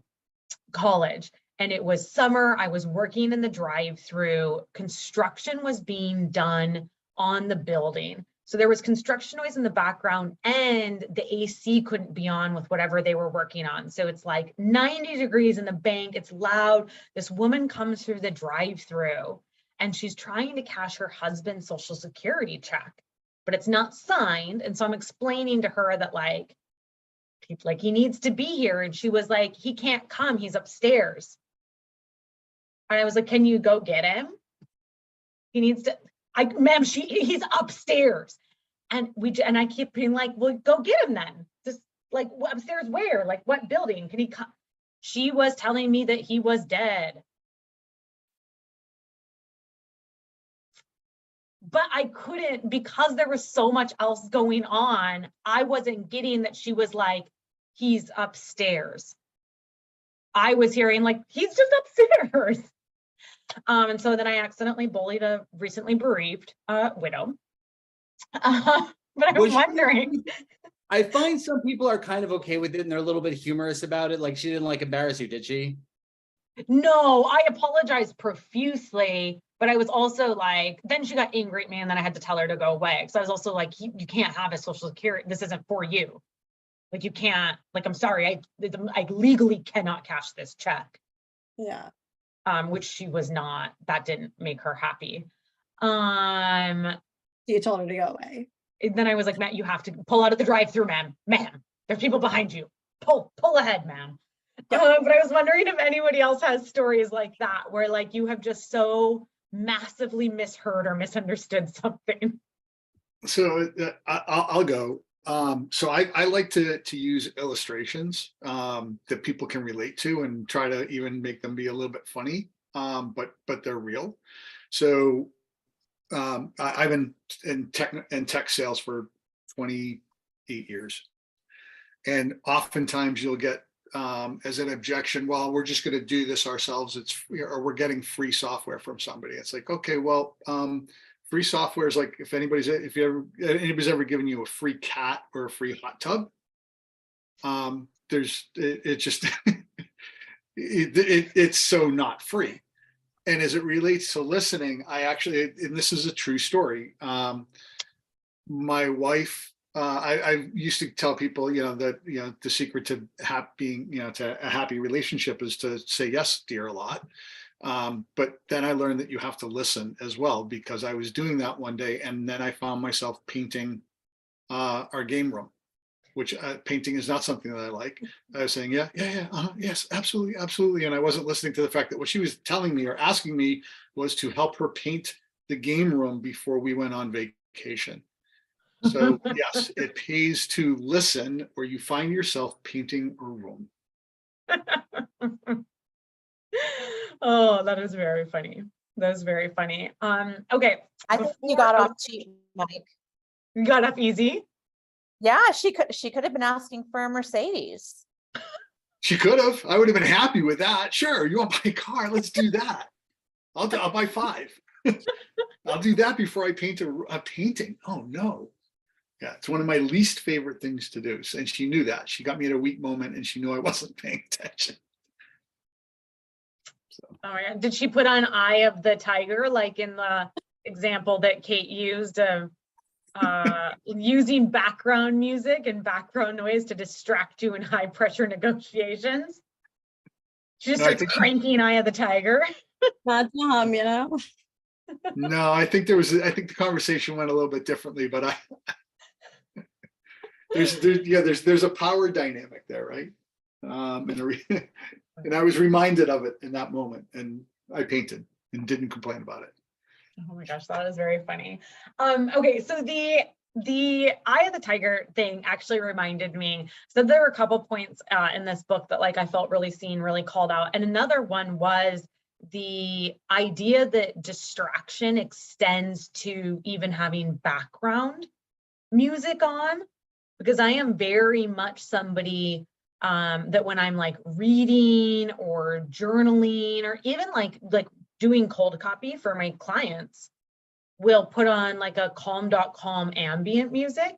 college, and it was summer. I was working in the drive-through. Construction was being done on the building. So there was construction noise in the background, and the AC couldn't be on with whatever they were working on. So it's like 90 degrees in the bank. It's loud. This woman comes through the drive-through and she's trying to cash her husband's social security check, but it's not signed. And so I'm explaining to her that like he needs to be here. And she was like, he can't come, he's upstairs. And I was like, can you go get him? He needs to, ma'am, he's upstairs. And I keep being like, well, go get him then. Just like, upstairs where? Like, what building? Can he come? She was telling me that he was dead. But I couldn't, because there was so much else going on. I wasn't getting that she was like, he's upstairs. I was hearing like, he's just upstairs. And so then I accidentally bullied a recently bereaved widow. But I'm wondering. I find some people are kind of okay with it and they're a little bit humorous about it. Like she didn't like embarrass you, did she? No, I apologized profusely, but I was also like, then she got angry at me and then I had to tell her to go away. Because I was also like, you can't have a social security. This isn't for you. Like you can't, like, I'm sorry, I legally cannot cash this check. Yeah. Which she was not, that didn't make her happy. You told her to go away. And then I was like, Matt, you have to pull out of the drive-through, ma'am. There's people behind you. Pull ahead, ma'am. But I was wondering if anybody else has stories like that, where like you have just so massively misheard or misunderstood something. So I'll go. So I like to use illustrations that people can relate to and try to even make them be a little bit funny, but they're real. So I've been in tech sales for 28 years, and oftentimes you'll get as an objection, well, we're just going to do this ourselves. Or we're getting free software from somebody. It's like, okay, well, free software is like if anybody's ever given you a free cat or a free hot tub, it's so not free. And as it relates to listening, and this is a true story. My wife, I used to tell people, that, the secret to to a happy relationship is to say yes, dear, a lot. But then I learned that you have to listen as well, because I was doing that one day and then I found myself painting our game room, which painting is not something that I like. I was saying, yes, absolutely. And I wasn't listening to the fact that what she was telling me or asking me was to help her paint the game room before we went on vacation. So yes, it pays to listen, or you find yourself painting a room. Oh, that is very funny. That is very funny. Okay. I think you got off cheap, Mike. You got off easy? Yeah, she could have been asking for a Mercedes. She could have. I would have been happy with that. Sure, you want to buy a car? Let's do that. I'll buy 5. I'll do that before I paint a painting. Oh no. Yeah, it's one of my least favorite things to do. And she knew that. She got me at a weak moment and she knew I wasn't paying attention. So. Oh yeah. Did she put on Eye of the Tiger, like in the example that Kate used of using background music and background noise to distract you in high pressure negotiations? She just starts cranking Eye of the Tiger. Not to hum, No, I think the conversation went a little bit differently, but there's a power dynamic there, right? And I was reminded of it in that moment, and I painted and didn't complain about it. Oh my gosh, that is very funny. Okay, so the the Eye of the Tiger thing actually reminded me. So there were a couple points in this book that like I felt really seen, really called out. And another one was the idea that distraction extends to even having background music on, because I am very much somebody that when I'm like reading or journaling or even like doing cold copy for my clients, will put on like a calm ambient music.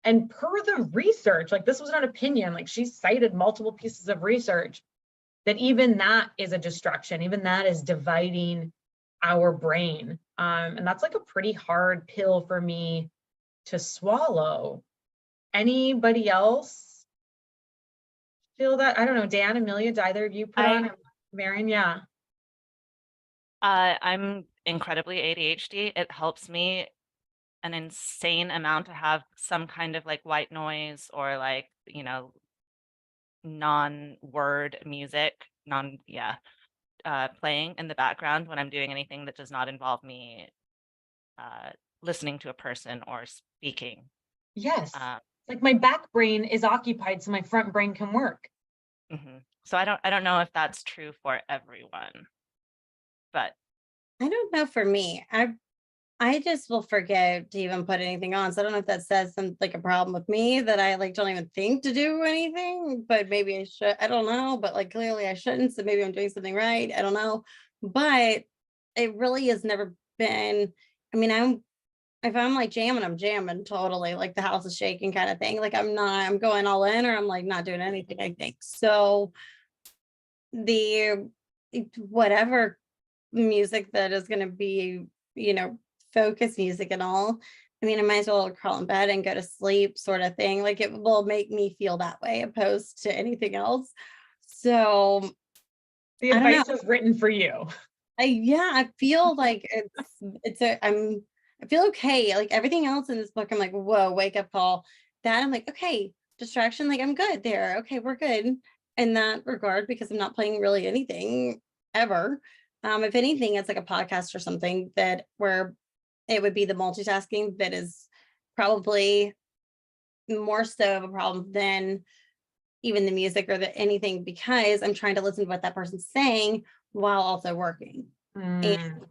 And per the research, like this was not opinion, like she cited multiple pieces of research that even that is a distraction, even that is dividing our brain. And that's like a pretty hard pill for me to swallow. Anybody else feel that? I don't know, Dan, Amelia, did either of you put on? Marion, yeah. I'm incredibly ADHD. It helps me an insane amount to have some kind of like white noise or like, you know, non-word music, playing in the background when I'm doing anything that does not involve me listening to a person or speaking. Yes. Like my back brain is occupied so my front brain can work. So I don't know if that's true for everyone, but I don't know for me. I just will forget to even put anything on. So I don't know if that says some like a problem with me that I like don't even think to do anything, but maybe I should. I don't know, but like clearly I shouldn't. So maybe I'm doing something right. I don't know. But it really has never been. I mean, if I'm like jamming, I'm jamming totally, like the house is shaking kind of thing. Like I'm going all in, or I'm like not doing anything, I think. So whatever music that is going to be, focus music and all. I mean, I might as well crawl in bed and go to sleep, sort of thing. Like it will make me feel that way, opposed to anything else. So the I don't advice know. was written for you. I feel like I feel okay. Like everything else in this book, I'm like, whoa, wake up call. That I'm like, okay, distraction, like I'm good there. Okay, we're good in that regard because I'm not playing really anything ever. If anything, it's like a podcast or something that where it would be the multitasking that is probably more so of a problem than even the music or the anything, because I'm trying to listen to what that person's saying while also working. And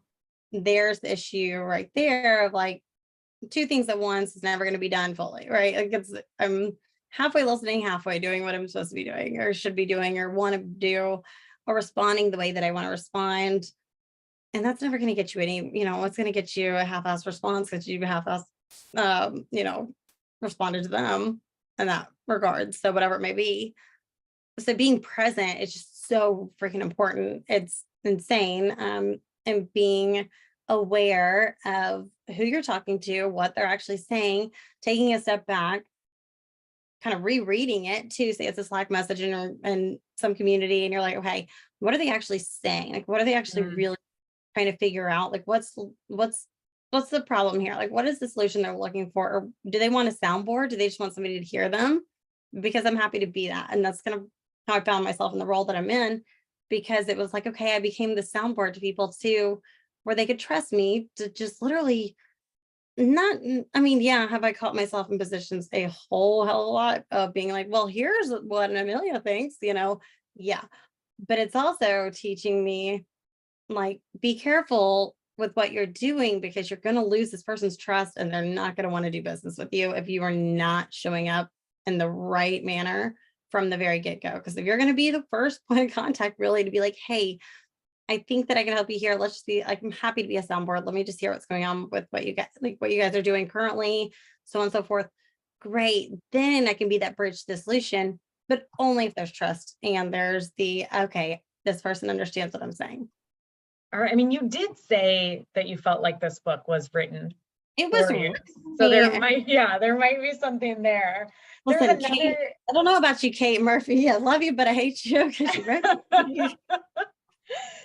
there's the issue right there of like two things at once is never going to be done fully, right? Like I'm halfway listening, halfway doing what I'm supposed to be doing or should be doing or want to do, or responding the way that I want to respond. And that's never going to get you any, what's going to get you a half-ass response because you half-ass, responded to them in that regard. So whatever it may be. So being present is just so freaking important. It's insane. And being aware of who you're talking to, what they're actually saying, taking a step back, kind of rereading it to say it's a Slack message in some community, and you're like, okay, what are they actually saying? Like, what are they actually really trying to figure out? Like, what's the problem here? Like, what is the solution they're looking for? Or do they want a soundboard? Do they just want somebody to hear them? Because I'm happy to be that, and that's kind of how I found myself in the role that I'm in, because it was like, okay, I became the soundboard to people too, where they could trust me to just literally not, I mean, yeah, have I caught myself in positions a whole hell of a lot of being like, well, here's what Amelia thinks, yeah. But it's also teaching me, like, be careful with what you're doing, because you're going to lose this person's trust and they're not going to want to do business with you if you are not showing up in the right manner from the very get-go. Because if you're going to be the first point of contact, really, to be like, hey, I think that I can help you here. Let's just be like, I'm happy to be a soundboard. Let me just hear what's going on with what you guys are doing currently, so on and so forth. Great. Then I can be that bridge to the solution, but only if there's trust and there's okay, this person understands what I'm saying. All right. I mean, you did say that you felt like this book was written. It was so there might be something there. Listen, Kate, I don't know about you, Kate Murphy. I love you, but I hate you because you read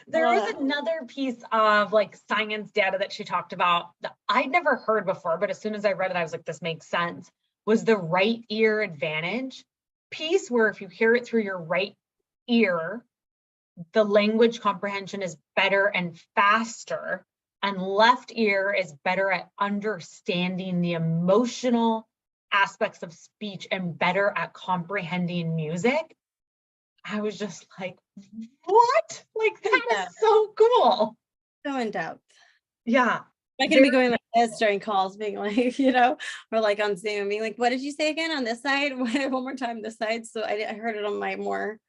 There was another piece of like science data that she talked about that I'd never heard before, but as soon as I read it, I was like, this makes sense, was the right ear advantage piece, where if you hear it through your right ear, the language comprehension is better and faster. and left ear is better at understanding the emotional aspects of speech and better at comprehending music. I was just like, what? Like, that is so cool. So in depth. Yeah. I'm gonna be going like this during calls, being like, or like on Zoom, being like, what did you say again on this side? One more time this side. So I heard it on my more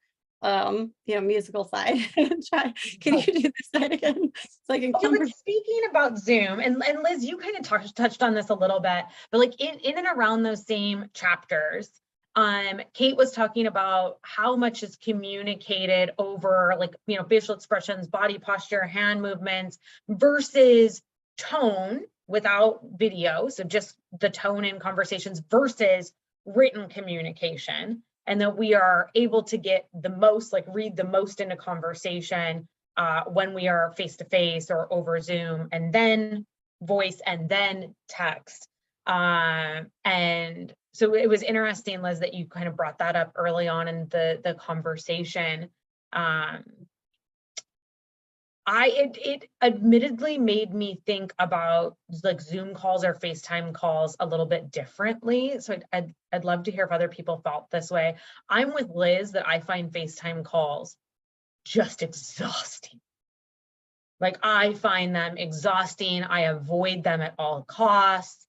musical side. Can you do this side again? So I can Okay, but speaking about Zoom, and Liz, you kind of touched on this a little bit, but like in and around those same chapters, Kate was talking about how much is communicated over like, facial expressions, body posture, hand movements versus tone without video. So just the tone in conversations versus written communication. And that we are able to get the most, like read the most in a conversation when we are face to face or over Zoom, and then voice and then text. And so it was interesting, Liz, that you kind of brought that up early on in the conversation. It admittedly made me think about like Zoom calls or FaceTime calls a little bit differently. So I'd love to hear if other people felt this way. I'm with Liz that I find FaceTime calls just exhausting. Like, I find them exhausting. I avoid them at all costs.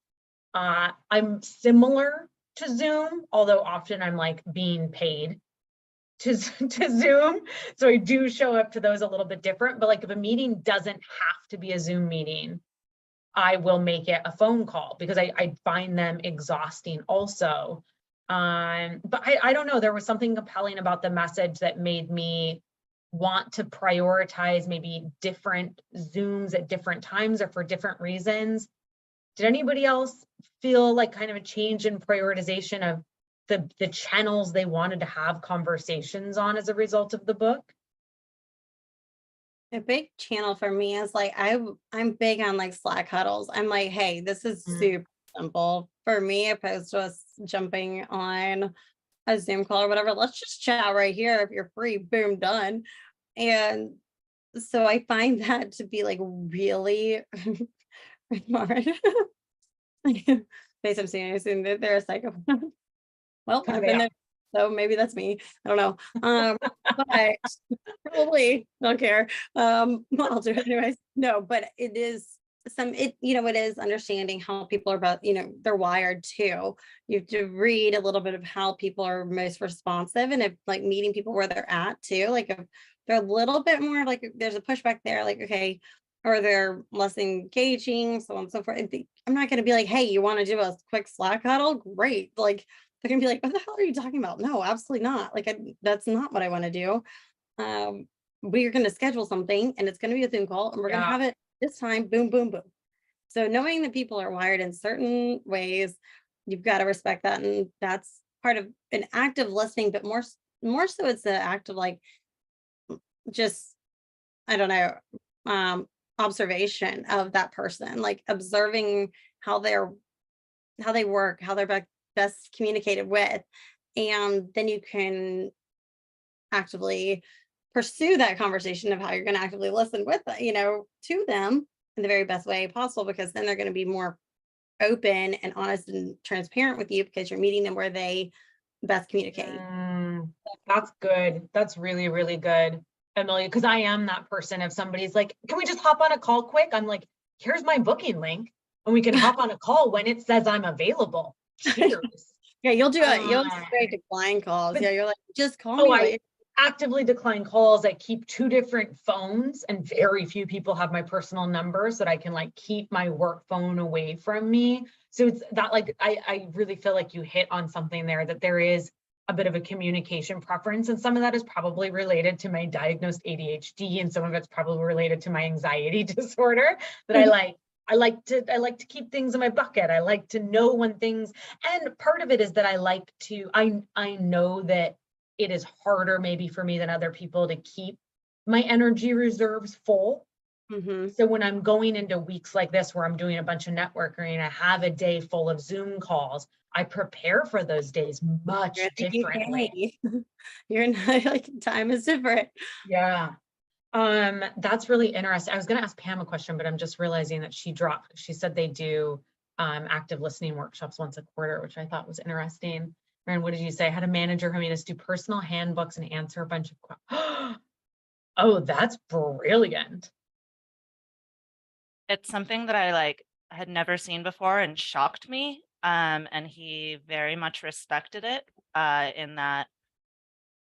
I'm similar to Zoom, although often I'm like being paid to Zoom. So I do show up to those a little bit different, but like if a meeting doesn't have to be a Zoom meeting, I will make it a phone call because I find them exhausting also. But I don't know, there was something compelling about the message that made me want to prioritize maybe different Zooms at different times or for different reasons. Did anybody else feel like kind of a change in prioritization of the channels they wanted to have conversations on as a result of the book? A big channel for me is like I'm big on like Slack huddles. I'm like, hey, this is super simple for me, opposed to us jumping on a Zoom call or whatever. Let's just chat right here. If you're free, boom, done. And so I find that to be like really hard. Face I'm seeing, I assume that they're a psychopath. Well, I've been there, so maybe that's me. I don't know. But probably don't care. I'll do it anyways. No, but it is it is understanding how people are about, they're wired too. You have to read a little bit of how people are most responsive, and if like meeting people where they're at too, like if they're a little bit more like if there's a pushback there, like, okay, or they're less engaging, so on and so forth. I'm not going to be like, hey, you want to do a quick Slack huddle? Great. Like, they're gonna be like, what the hell are you talking about? No, absolutely not. Like, that's not what I want to do. We're going to schedule something and it's going to be a Zoom call and we're going to have it this time, boom, boom, boom. So knowing that people are wired in certain ways, you've got to respect that. And that's part of an active listening, but more so it's the act of like, just, I don't know, observation of that person, like observing how they work, how they're best communicated with, and then you can actively pursue that conversation of how you're going to actively listen with to them in the very best way possible, because then they're going to be more open and honest and transparent with you because you're meeting them where they best communicate. That's good. That's really, really good, Amelia, because I am that person. If somebody's like, can we just hop on a call quick? I'm like, here's my booking link and we can hop on a call when it says I'm available. Cheers. Yeah, you'll do it. You'll straight decline calls. Yeah, you're like, just call me. I actively decline calls. I keep 2 different phones, and very few people have my personal number, so that I can like keep my work phone away from me. So it's that like I really feel like you hit on something there, that there is a bit of a communication preference, and some of that is probably related to my diagnosed ADHD, and some of it's probably related to my anxiety disorder, that I like to keep things in my bucket. I like to know when things, and part of it is that I know that it is harder maybe for me than other people to keep my energy reserves full. So when I'm going into weeks like this, where I'm doing a bunch of networking and I have a day full of Zoom calls, I prepare for those days much differently. You're not like, time is different. Yeah. That's really interesting. I was gonna ask Pam a question, but I'm just realizing that she said they do active listening workshops once a quarter, which I thought was interesting. And what did you say? How to manage your hominess, do personal handbooks and answer a bunch of questions. Oh, that's brilliant. It's something that I like had never seen before and shocked me. And he very much respected it in that,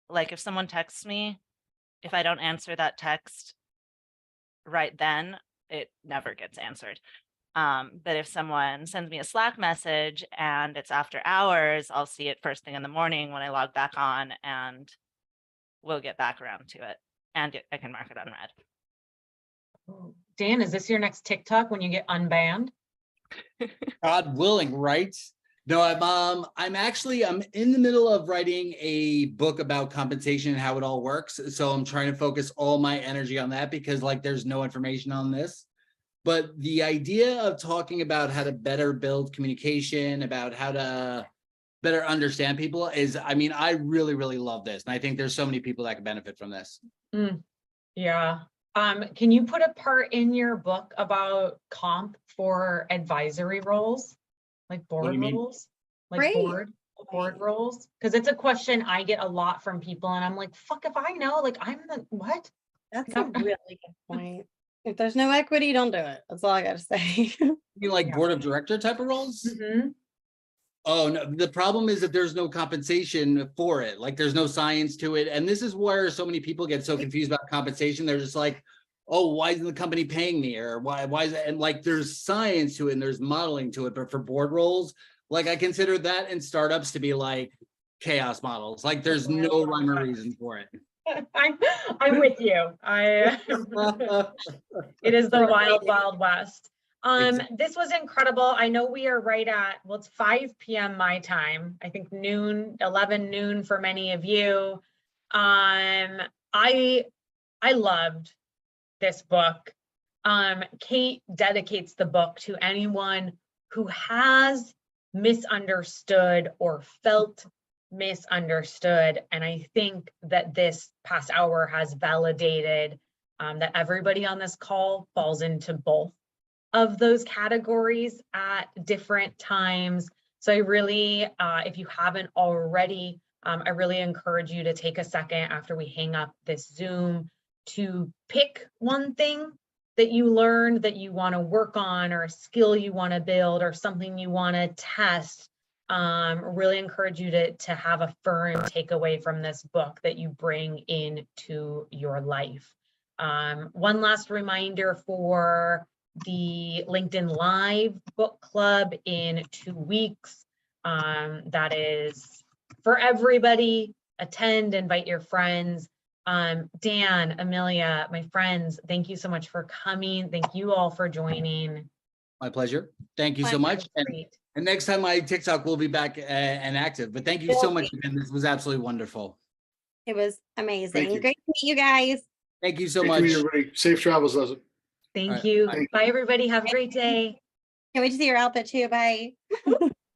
like, if someone texts me, if I don't answer that text right then, it never gets answered. But if someone sends me a Slack message and it's after hours, I'll see it first thing in the morning when I log back on, and we'll get back around to it. And I can mark it unread. Dan, is this your next TikTok when you get unbanned? God willing, right? No, I'm in the middle of writing a book about compensation and how it all works. So I'm trying to focus all my energy on that because like there's no information on this. But the idea of talking about how to better build communication, about how to better understand people is, I mean, I really, really love this. And I think there's so many people that can benefit from this. Yeah. Can you put a part in your book about comp for advisory roles? Like What do board you mean? roles? Like Great. board roles? Because it's a question I get a lot from people and I'm like, fuck if I know, like I'm the, what? That's No. a really good point. If there's no equity, don't do it. That's all I gotta say. You mean like Yeah. board of director type of roles? Mhm. Oh, no, the problem is that there's no compensation for it. Like there's no science to it. And this is where so many people get so confused about compensation. They're just like, oh, why isn't the company paying me? Or why is it? And like there's science to it and there's modeling to it. But for board roles, like I consider that in startups to be like chaos models. Like there's no rhyme or reason for it. I'm with you. It is the wild, wild west. This was incredible. I know we are right at, well, it's 5 p.m. my time. I think 11 noon for many of you. I loved this book. Kate dedicates the book to anyone who has misunderstood or felt misunderstood. And I think that this past hour has validated that everybody on this call falls into both of those categories at different times. So I really, if you haven't already, I really encourage you to take a second after we hang up this Zoom to pick one thing that you learned that you want to work on, or a skill you want to build, or something you want to test. Really encourage you to have a firm takeaway from this book that you bring into your life. One last reminder for the LinkedIn Live book club in 2 weeks. That is for everybody. Attend, invite your friends. Dan, Amelia, my friends, thank you so much for coming. Thank you all for joining. My pleasure. Thank you so much. And next time my TikTok will be back and active. But thank you so much again. This was absolutely wonderful. It was amazing. you. Great to meet you guys. Thank you so Great to much. meet everybody. Safe travels, Leslie. Thank All right, you. bye. Bye, everybody. Have a great day. Can't wait to see your outfit too. Bye.